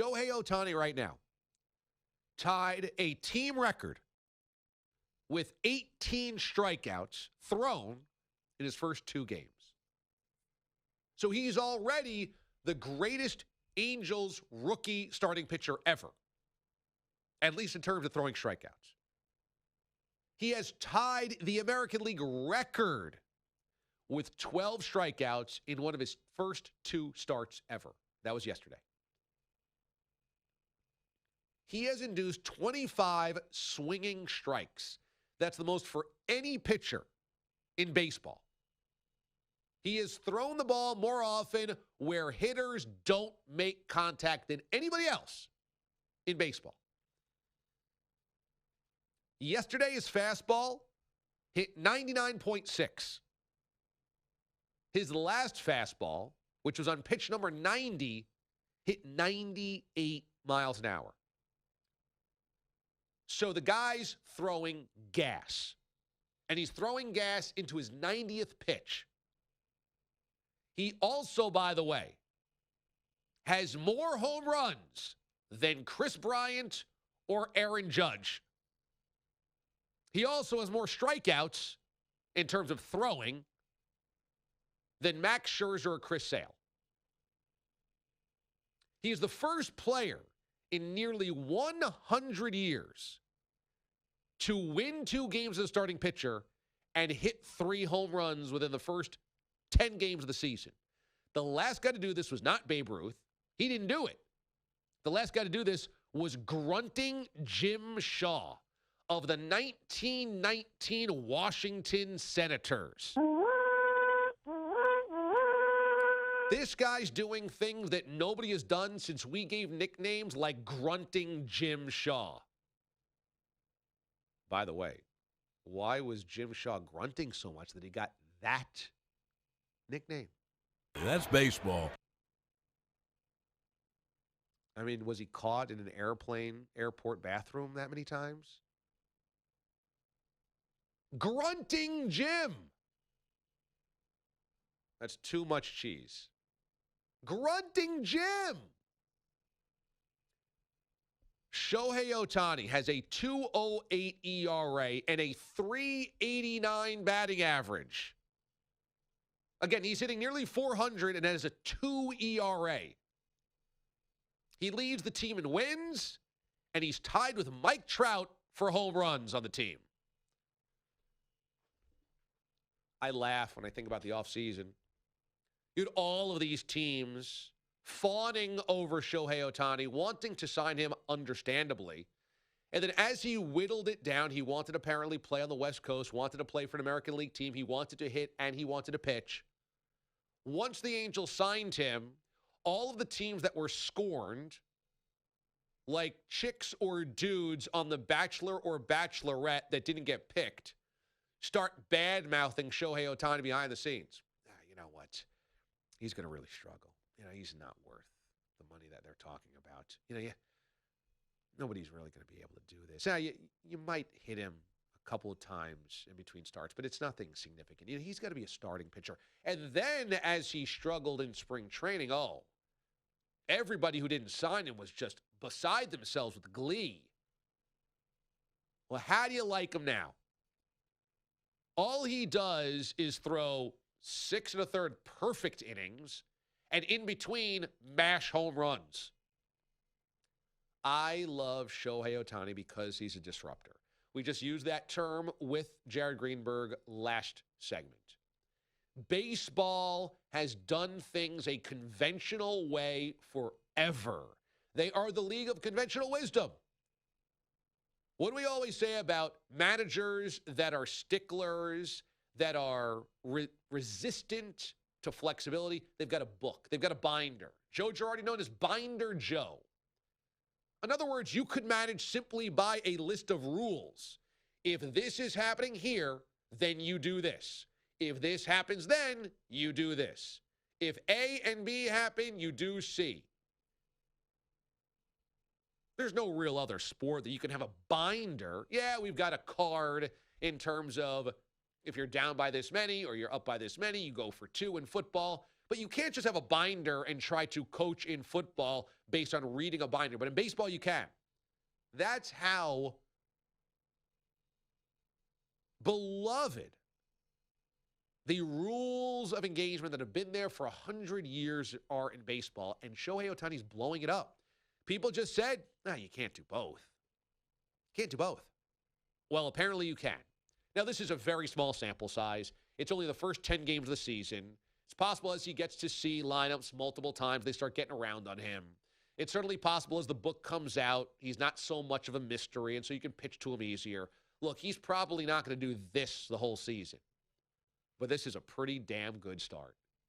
Shohei Ohtani right now tied a team record with 18 strikeouts thrown in his first 2 games. So he's already the greatest Angels rookie starting pitcher ever, at least in terms of throwing strikeouts. He has tied the American League record with 12 strikeouts in one of his first 2 starts ever. That was yesterday. He has induced 25 swinging strikes. That's the most for any pitcher in baseball. He has thrown the ball more often where hitters don't make contact than anybody else in baseball. Yesterday, his fastball hit 99.6. His last fastball, which was on pitch number 90, hit 98 miles an hour. So the guy's throwing gas. And he's throwing gas into his 90th pitch. He also, by the way, has more home runs than Chris Bryant or Aaron Judge. He also has more strikeouts in terms of throwing than Max Scherzer or Chris Sale. He is the first player in nearly 100 years to win 2 games as a starting pitcher and hit 3 home runs within the first 10 games of the season. The last guy to do this was not Babe Ruth. He didn't do it. The last guy to do this was grunting Jim Shaw of the 1919 Washington Senators. This guy's doing things that nobody has done since we gave nicknames like grunting Jim Shaw. By the way, why was Jim Shaw grunting so much that he got that nickname? That's baseball. I mean, was he caught in an airport bathroom that many times? Grunting Jim. That's too much cheese. Grunting Jim. Shohei Ohtani has a 2.08 ERA and a 3.89 batting average. Again, he's hitting nearly 400 and has a 2 ERA. He leads the team in wins, and he's tied with Mike Trout for home runs on the team. I laugh when I think about the offseason. You had all of these teams fawning over Shohei Ohtani, wanting to sign him understandably. And then as he whittled it down, he wanted to apparently play on the West Coast, wanted to play for an American League team. He wanted to hit, and he wanted to pitch. Once the Angels signed him, all of the teams that were scorned, like chicks or dudes on The Bachelor or Bachelorette that didn't get picked, start bad-mouthing Shohei Ohtani behind the scenes. You know what? He's going to really struggle. He's not worth the money that they're talking about. Nobody's really going to be able to do this. Now, you might hit him a couple of times in between starts, but it's nothing significant. He's got to be a starting pitcher. And then as he struggled in spring training, everybody who didn't sign him was just beside themselves with glee. Well, how do you like him now? All he does is throw 6 1/3 perfect innings, and in between, mash home runs. I love Shohei Ohtani because he's a disruptor. We just used that term with Jared Greenberg last segment. Baseball has done things a conventional way forever. They are the league of conventional wisdom. What do we always say about managers that are sticklers, that are resistant to flexibility? They've got a book. They've got a binder. Joe Girardi, known as Binder Joe. In other words, you could manage simply by a list of rules. If this is happening here, then you do this. If this happens then, you do this. If A and B happen, you do C. There's no real other sport that you can have a binder. Yeah, we've got a card in terms of if you're down by this many or you're up by this many, you go for 2 in football. But you can't just have a binder and try to coach in football based on reading a binder. But in baseball, you can. That's how beloved the rules of engagement that have been there for 100 years are in baseball. And Shohei Ohtani's blowing it up. People just said, no, you can't do both. Can't do both. Well, apparently you can. Now, this is a very small sample size. It's only the first 10 games of the season. It's possible as he gets to see lineups multiple times, they start getting around on him. It's certainly possible as the book comes out, he's not so much of a mystery, and so you can pitch to him easier. Look, he's probably not going to do this the whole season. But this is a pretty damn good start.